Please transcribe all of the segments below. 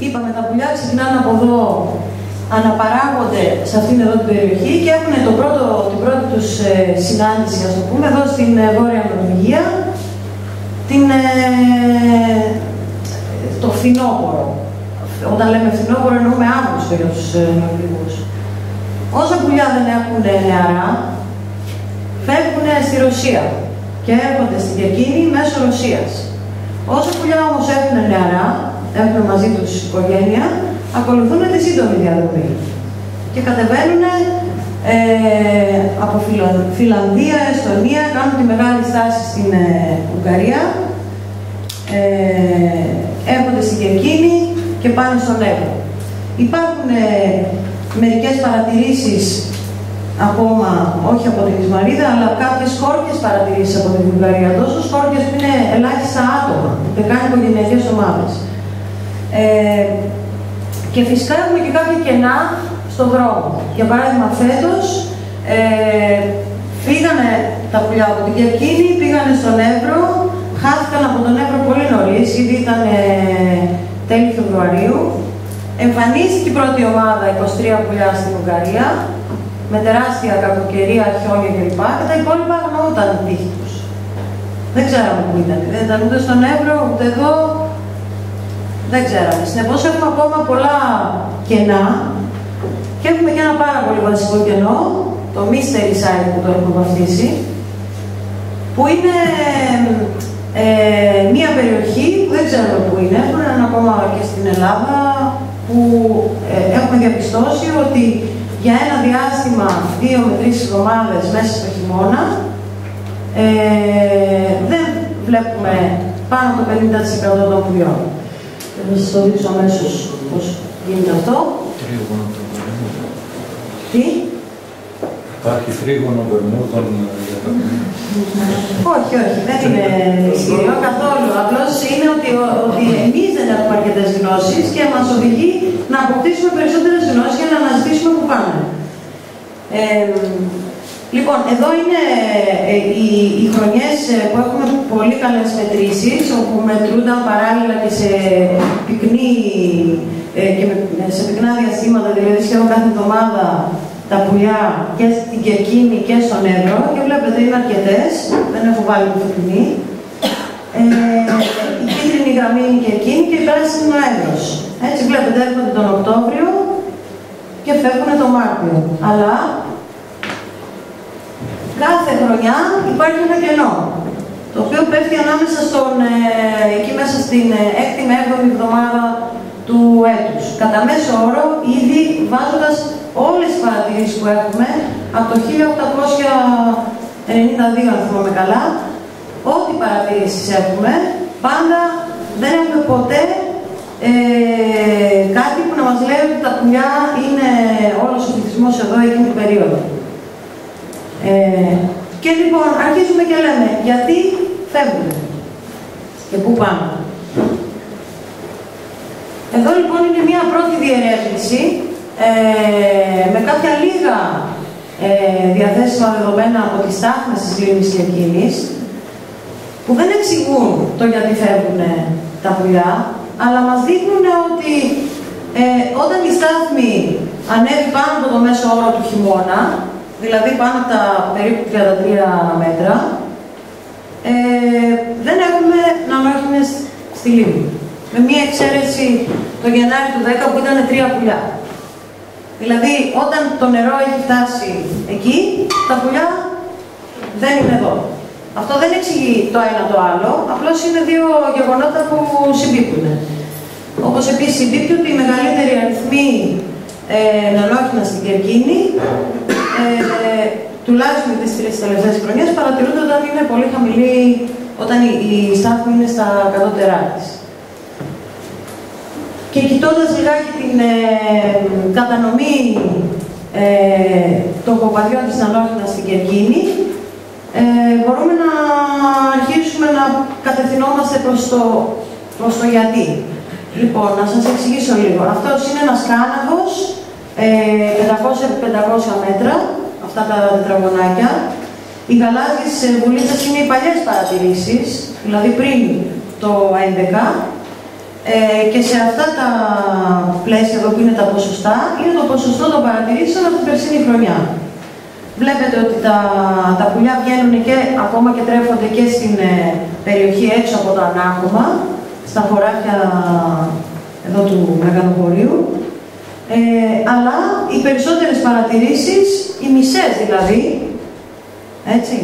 είπαμε, τα πουλιά ξεκινάνε από εδώ, αναπαράγονται σε αυτήν εδώ την περιοχή και έχουν την πρώτη τους συνάντηση, ας το πούμε, εδώ στην Βόρεια Νορβηγία, το φθινόπωρο. Όταν λέμε φθινόπωρο εννοούμε Αύγουστο για τους Νορβηγούς. Όσα πουλιά δεν έχουν νεαρά, φεύγουν στη Ρωσία και έρχονται στην Κερκίνη μέσω Ρωσίας. Όσα πουλιά όμως έχουν νεαρά, έχουν μαζί τους οικογένεια, ακολουθούν τη σύντομη διαδρομή και κατεβαίνουν από Φιλανδία, Εστονία, κάνουν τη μεγάλη στάση στην Ουγγαρία, έρχονται στην Κερκίνη και πάνε στον Εύρο. Υπάρχουν μερικές παρατηρήσεις ακόμα, όχι από την Ισμαρίδα, αλλά κάποιες σκόρπιες παρατηρήσεις από την Βουλγαρία. Τόσο σκόρπιες που είναι ελάχιστα άτομα, δεν κάνει οικογενειακές ομάδες. Και φυσικά έχουμε και κάποια κενά στον δρόμο. Για παράδειγμα, φέτος φύγανε τα πουλιά από την Κερκίνη, πήγανε στον Εύρο, χάθηκαν από τον Εύρο πολύ νωρίς, ήδη ήταν τέλη Φεβρουαρίου. Εμφανίστηκε η πρώτη ομάδα, 23 πουλιά στην Ουγγαρία, με τεράστια κακοκαιρία, χιόνια κλπ. Και τα υπόλοιπα αγνοούταν την τύχη τους. Δεν ξέραμε πού ήταν. Δεν ήταν ούτε στον Εύρο, ούτε εδώ. Δεν ξέραμε. Συνεπώς έχουμε ακόμα πολλά κενά και έχουμε και ένα πάρα πολύ βασικό κενό, το Mystery Site που το έχουμε βαφτίσει, που είναι μία περιοχή που δεν ξέρουμε πού είναι, μπορεί να είναι ακόμα και στην Ελλάδα, που έχουμε διαπιστώσει ότι για ένα διάστημα 2 με 3 εβδομάδες μέσα στο χειμώνα δεν βλέπουμε πάνω από το 50% των πουλιών. Θα σας το δείξω αμέσως πώς γίνεται αυτό. Τι? Υπάρχει τρίγωνο Βερμούδων για το... Όχι, δεν είναι μυστήριο καθόλου. Απλώς είναι ότι εμείς δεν έχουμε αρκετές γνώσεις και μας οδηγεί να αποκτήσουμε περισσότερες γνώσεις για να αναζητήσουμε που πάμε. Λοιπόν, εδώ είναι οι χρονιές που έχουμε πολύ καλές μετρήσεις, όπου μετρούνταν παράλληλα και σε πυκνά διαστήματα, δηλαδή σχεδόν κάθε εβδομάδα τα πουλιά και στην Κερκίνη και στον Εύρο, και βλέπετε είναι αρκετές, δεν έχω βάλει τη φωτεινή. Η κίτρινη γραμμή είναι η Κερκίνη και η πράσινη είναι ο Εύρος. Έτσι βλέπετε έρχονται τον Οκτώβριο και φεύγουν τον Μάρτιο. Αλλά κάθε χρονιά υπάρχει ένα κενό, το οποίο πέφτει ανάμεσα εκεί μέσα στην 6η με 7η εβδομάδα του έτους. Κατά μέσο όρο, ήδη βάζοντας όλες τις παρατηρήσεις που έχουμε, από το 1892, αν θυμάμαι καλά, ό,τι παρατηρήσεις έχουμε, πάντα δεν έχουμε ποτέ κάτι που να μας λέει ότι τα πουλιά είναι όλος ο πληθυσμός εδώ εκείνη την περίοδο. Και λοιπόν, αρχίζουμε και λέμε, γιατί φεύγουν και πού πάμε. Εδώ λοιπόν είναι μία πρώτη διερεύνηση με κάποια λίγα διαθέσιμα δεδομένα από τις στάθμες της λίμνης Κερκίνης, που δεν εξηγούν το γιατί φεύγουν τα πουλιά, αλλά μας δείχνουν ότι όταν η στάθμη ανέβει πάνω από το μέσο όρο του χειμώνα, δηλαδή πάνω από τα περίπου 33 μέτρα, δεν έχουμε νανόχυμες στη λίμνη. Με μία εξαίρεση το Γενάρη του 10 που ήταν 3 πουλιά. Δηλαδή, όταν το νερό έχει φτάσει εκεί, τα πουλιά δεν είναι εδώ. Αυτό δεν εξηγεί το ένα το άλλο, απλώς είναι δύο γεγονότα που συμπίπτουν. Όπως επίσης συμπίπτει ότι οι μεγαλύτεροι αριθμοί νανόχυνα στην Κερκίνη, τουλάχιστον τις 3 τελευταίες χρονιές, παρατηρούνται όταν είναι πολύ χαμηλή, όταν η στάθμη είναι στα κατώτερά της. Και κοιτώντας λιγάκι την κατανομή των κοπαδιών της νανόχυνας στην Κερκίνη, μπορούμε να αρχίσουμε να κατευθυνόμαστε προς το γιατί. Λοιπόν, να σας εξηγήσω λίγο. Αυτός είναι ένας κάναβος, 500-500 μέτρα, αυτά τα τετραγωνάκια. Οι γαλάζιες βουλίτσες είναι οι παλιές παρατηρήσεις, δηλαδή πριν το 11. Και σε αυτά τα πλαίσια εδώ που είναι τα ποσοστά, είναι το ποσοστό των παρατηρήσεων από την περσίνη χρονιά. Βλέπετε ότι τα πουλιά βγαίνουν και ακόμα και τρέφονται και στην περιοχή έξω από το ανάγχωμα, στα χωράφια εδώ του μεγαλοχωρίου. Αλλά οι περισσότερες παρατηρήσεις, οι μισές δηλαδή, έτσι,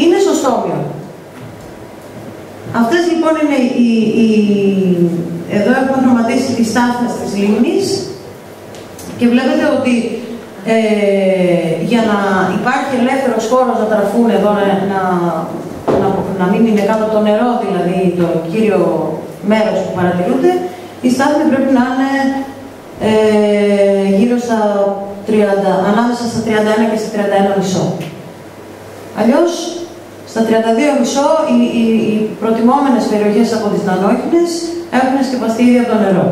είναι στο στόμιο. Αυτές λοιπόν είναι εδώ έχουμε χρωματίσει τις στάθμες της λίμνης και βλέπετε ότι για να υπάρχει ελεύθερος χώρος να τραφούν εδώ, να μην είναι κάτω από το νερό, δηλαδή το κύριο μέρος που παρατηρούνται, η στάθμη πρέπει να είναι γύρω στα 30, ανάμεσα στα 31 και στα 31,5. Αλλιώς, στα 32,5 οι προτιμόμενες περιοχές από τις νανόχινες έχουν σκεπαστεί ήδη από το νερό.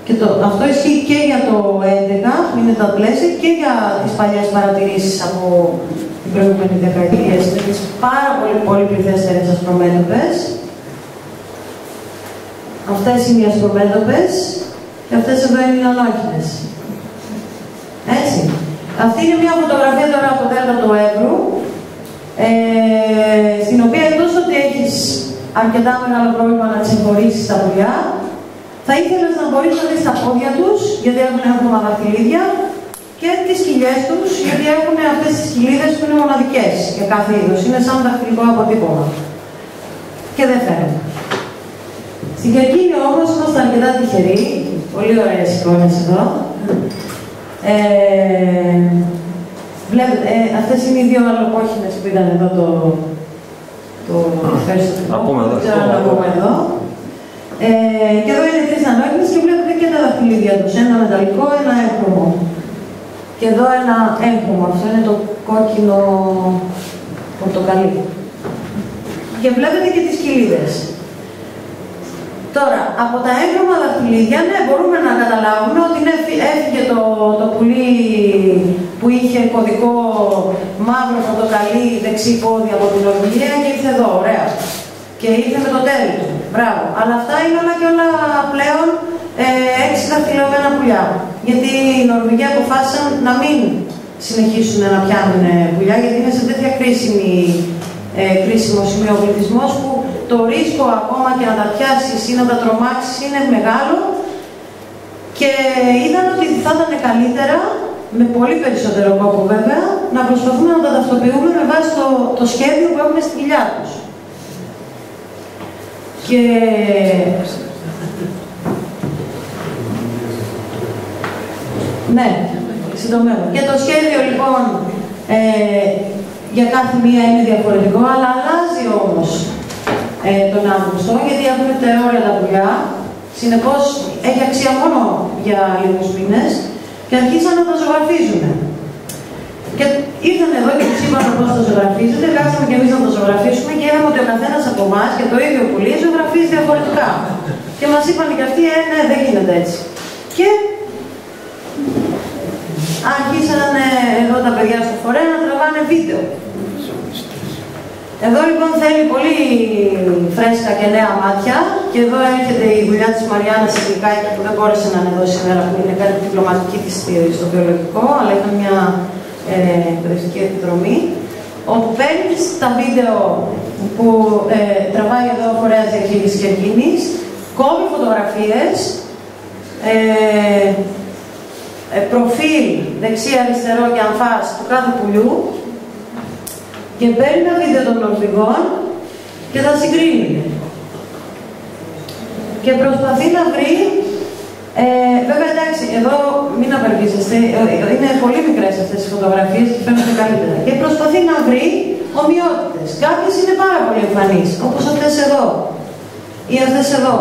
Και αυτό ισχύει και για το 11, που είναι τα πλαίσια, και για τις παλιές παρατηρήσεις από την προηγούμενη δεκαετία, τις πάρα πολύ πληθέστερες ασπρομέτωπες. Αυτές είναι οι ασπρομέτωπες και αυτές εδώ είναι οι νανόχινες. Έτσι. Αυτή είναι μια φωτογραφία τώρα από το Δέλτα του Εύρου, στην οποία εκτός ότι έχεις αρκετά μεγάλο πρόβλημα να τις εγχωρίσεις τα πουλιά, θα ήθελες να μπορείς να δεις τα πόδια τους, γιατί έχουν εύχομα δαχτυλίδια, και τις κοιλιές τους, γιατί έχουν αυτές τις κοιλίδες που είναι μοναδικές για κάθε είδος. Είναι σαν δαχτυλικό αποτύπωμα. Και δεν φαίνεται. Στην Κερκίνη όμως είμαστε αρκετά τυχεροί. Πολύ ωραίες εικόνες εδώ. Βλέπετε, αυτές είναι οι δύο αλλοκόχινες που ήταν εδώ το περιστατικό. Να πούμε εδώ. Και εδώ είναι τρεις νανόχινες και βλέπετε και τα δαχτυλίδια τους. Ένα μεταλλικό, ένα έγχρωμο. Και εδώ ένα έγχρωμο. Αυτό είναι το κόκκινο πορτοκαλί. Και βλέπετε και τις κοιλίδες. Τώρα, από τα έγχρωμα δαχτυλίδια, ναι, μπορούμε να καταλάβουμε ότι έφυγε το πουλί που είχε κωδικό μαύρο πορτοκαλί δεξί πόδι από την Νορβηγία και ήρθε εδώ, ωραία. Και ήρθε με το τέλει του. Μπράβο. Αλλά αυτά είναι όλα και όλα πλέον 6 δαχτυλωμένα πουλιά. Γιατί οι Νορβηγοί αποφάσισαν να μην συνεχίσουν να πιάνουν πουλιά, γιατί είναι σε τέτοια κρίσιμο σημείο ο πληθυσμός που το ρίσκο ακόμα και να τα πιάσεις ή να τα τρομάξεις είναι μεγάλο, και είδαν ότι θα ήταν καλύτερα, με πολύ περισσότερο κόπο βέβαια, να προσπαθούμε να τα ταυτοποιούμε με βάση το σχέδιο που έχουν στην κοιλιά τους. Και ναι, συντομεύω. Και το σχέδιο λοιπόν για κάθε μία είναι διαφορετικό, αλλά αλλάζει όμως τον Αύγουστο, γιατί έχουν τερόρια τα πουλιά. Συνεπώς έχει αξία μόνο για λίγους μήνες και αρχίσαν να τα ζωγραφίζουν. Και ήρθαν εδώ και τους είπαν πώς τα ζωγραφίζετε, κάτσαμε και εμείς να τα ζωγραφίσουμε και είδαμε ότι ο καθένας από εμάς και το ίδιο πουλί ζωγραφίζει διαφορετικά. Και μας είπαν και αυτοί, ναι, δεν γίνεται έτσι. Και άρχισαν εδώ τα παιδιά στο φορέα να τραβάνε βίντεο. Εδώ λοιπόν θέλει πολύ φρέσκα και νέα μάτια, και εδώ έρχεται η δουλειά της Μαριάννας Σιλικάκη που δεν μπόρεσε να είναι εδώ σήμερα, που είναι κάτι διπλωματική της στο βιολογικό, αλλά ήταν μια εκπαιδευτική επιδρομή, όπου παίρνει τα βίντεο που τραβάει εδώ ο φορέας διαχείρισης Κερκίνης, κόβει φωτογραφίες, προφίλ δεξί-αριστερό και αμφάς του κάθε πουλιού, και παίρνει τα βίντεο των Νορβηγών και τα συγκρίνει. Και προσπαθεί να βρει, βέβαια εντάξει, εδώ μην απελπίζεστε, είναι πολύ μικρές αυτές οι φωτογραφίες και φαίνονται καλύτερα. Και προσπαθεί να βρει ομοιότητες. Κάποιες είναι πάρα πολύ εμφανείς, όπως αυτές εδώ ή αυτές εδώ.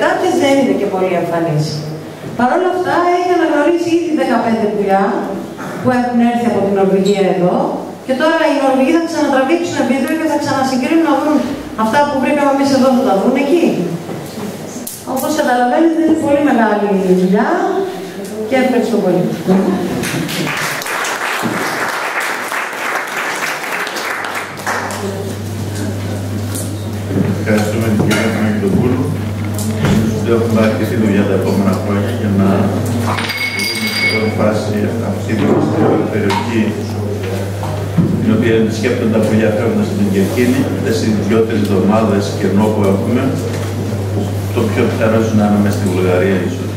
Κάποιες δεν είναι και πολύ εμφανείς. Παρ' όλα αυτά έχει αναγνωρίσει ήδη 15 πουλιά που έχουν έρθει από την Νορβηγία εδώ. Και τώρα οι Νορβηγοί θα ξανατραβήξουν βίντεο και θα ξανασυγκρίνουν να δουν αυτά που βρήκαμε εμείς εδώ, θα τα δουν εκεί. Όπως καταλαβαίνετε είναι πολύ μεγάλη δουλειά και ευχαριστώ πολύ. Ευχαριστούμε την κυρία Παναγιωτοπούλου. Έχουμε αρκετή δουλειά τα επόμενα χρόνια για να δούμε στην φάση αυτή την περιοχή, την οποία σκέπτονται τα πολύ αφαίροντα στην Κερκίνη, αυτές οι 2-3 εβδομάδες κενό που έχουμε, το πιο πιθανό είναι να είναι μέσα στη Βουλγαρία ίσως.